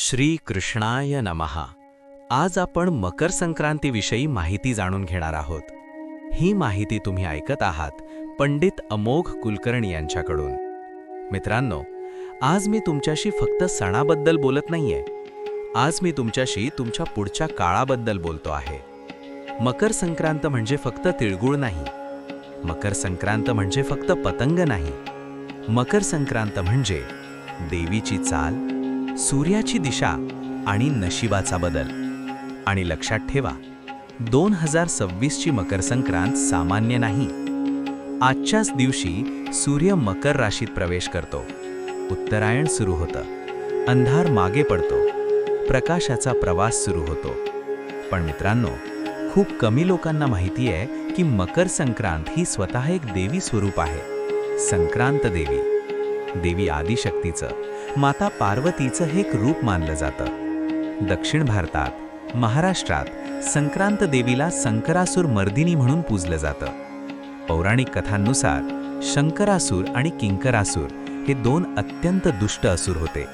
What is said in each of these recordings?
श्री कृष्णाय नमः. आज आपण मकर संक्रांतीविषयी माहिती जाणून घेणार आहोत. ही माहिती तुम्ही ऐकत आहात पंडित अमोघ कुलकर्णी यांच्याकडून. मित्रांनो, आज मी तुमच्याशी फक्त सणाबद्दल बोलत नाहीये. आज मी तुमच्याशी तुमच्या पुढच्या काळाबद्दल बोलतो आहे. मकर संक्रांत म्हणजे फक्त तिळगुळ नाही. मकर संक्रांत म्हणजे फक्त पतंग नाही. मकर संक्रांत म्हणजे देवीची चाल, सूर्याची दिशा आणि नशिबाचा बदल. आणि लक्षात ठेवा, 2026 ची मकर संक्रांत सामान्य नाही. आजच्याच दिवशी सूर्य मकर राशीत प्रवेश करतो. उत्तरायण सुरू होतं. अंधार मागे पडतो. प्रकाशाचा प्रवास सुरू होतो. पण मित्रांनो, खूप कमी लोकांना माहिती आहे की मकर संक्रांत ही स्वतः एक देवी स्वरूप आहे. संक्रांत देवी, देवी आदिशक्तीचं, माता पार्वतीचं हे एक रूप मानलं जातं. दक्षिण भारतात, महाराष्ट्रात संक्रांत देवीला संकरासूर मर्दिनी म्हणून पूजलं जातं. पौराणिक कथांनुसार शंकरासूर आणि किंकरासूर हे दोन अत्यंत दुष्ट असुर होते.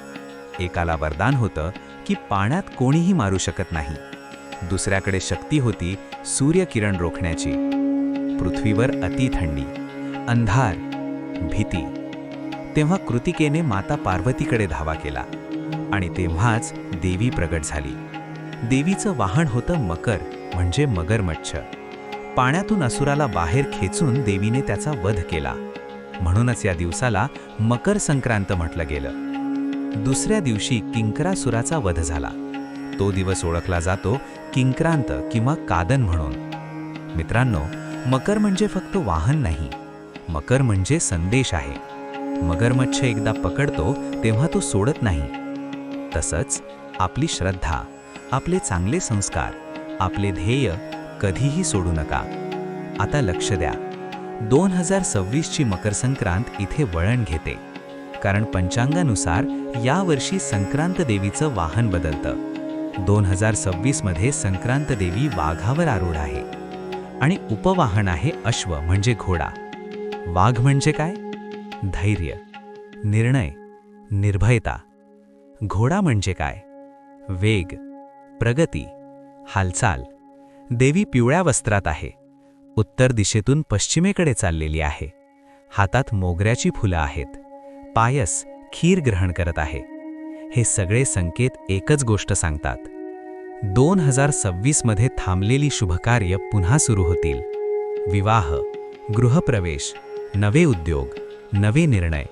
एकाला वरदान होतं की पाण्यात कोणीही मारू शकत नाही. दुसऱ्याकडे शक्ती होती सूर्यकिरण रोखण्याची. पृथ्वीवर अति थंडी, अंधार, भीती. तेव्हा कृतिकेने माता पार्वतीकडे धावा केला आणि तेव्हाच देवी प्रगट झाली. देवीचं वाहन होतं मकर, म्हणजे मगरमच्छ. पाण्यातून असुराला बाहेर खेचून देवीने त्याचा वध केला. म्हणूनच या दिवसाला मकर संक्रांत म्हटलं गेलं. दुसऱ्या दिवशी किंकरासुराचा वध झाला. तो दिवस ओळखला जातो किंक्रांत किंवा कादन म्हणून. मित्रांनो, मकर म्हणजे फक्त वाहन नाही. मकर म्हणजे संदेश आहे. मगरमच्छ एकदा पकडतो तेव्हा तो सोडत नाही. तसंच आपली श्रद्धा, आपले चांगले संस्कार, आपले ध्येय कधीही सोडू नका. आता लक्ष द्या, 2026 ची मकर संक्रांत इथे वळण घेते. कारण पंचांगानुसार यावर्षी संक्रांत देवीचं वाहन बदलतं. 2026 मध्ये संक्रांत देवी वाघावर आरूढ आहे आणि उपवाहन आहे अश्व म्हणजे घोडा. वाघ म्हणजे काय? धैर्य, निर्णय, निर्भयता. घोडा म्हणजे काय? वेग, प्रगती, हालचाल. देवी पिवळ्या वस्त्रात आहे. उत्तर दिशेतून पश्चिमेकडे चाललेली आहे. हातात मोगऱ्याची फुलं आहेत. पायस, खीर ग्रहण करत आहे. हे सगळे संकेत एकच गोष्ट सांगतात: 2026 मध्ये थांबलेली शुभकार्य पुन्हा सुरू होतील. विवाह, गृहप्रवेश, नवे उद्योग, नवे निर्णय.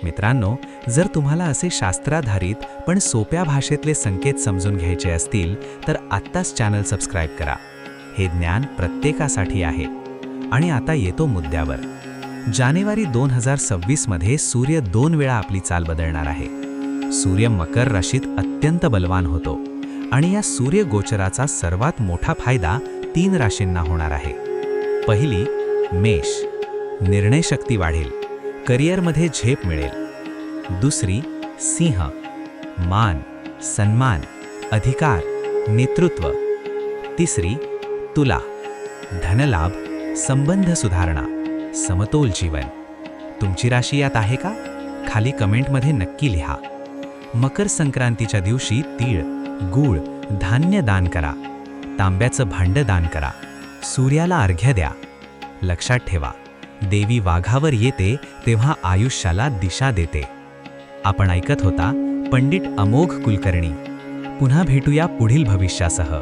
मित्रांनो, जर तुम्हाला असे शास्त्राधारित पण सोप्या भाषेतले संकेत समजून घ्यायचे असतील तर आत्ताच चॅनल सबस्क्राईब करा. हे ज्ञान प्रत्येकासाठी आहे. आणि आता येतो मुद्द्यावर. जानेवारी 2026 मध्ये सूर्य 2 वेळा आपली चाल बदलणार आहे. सूर्य मकर राशीत अत्यंत बलवान होतो आणि या सूर्य गोचराचा सर्वात मोठा फायदा 3 राशींना होणार आहे. पहिली, मेष, निर्णय शक्ती वाढेल, करिअरमध्ये झेप मिळेल. दुसरी, सिंह, मान, सन्मान, अधिकार, नेतृत्व. तिसरी, तुला, धनलाभ, संबंध सुधारणा, समतोल जीवन. तुमची राशी यात आहे का? खाली कमेंटमध्ये नक्की लिहा. मकर संक्रांतीच्या दिवशी तीळ, गूळ, धान्य दान करा. तांब्याचं भांड दान करा. सूर्याला अर्घ्य द्या. लक्षात ठेवा, देवी वाघावर येते तेव्हा आयुष्याला दिशा देते. आपण ऐकत होता पंडित अमोघ कुलकर्णी. पुन्हा भेटूया पुढील भविष्यासह.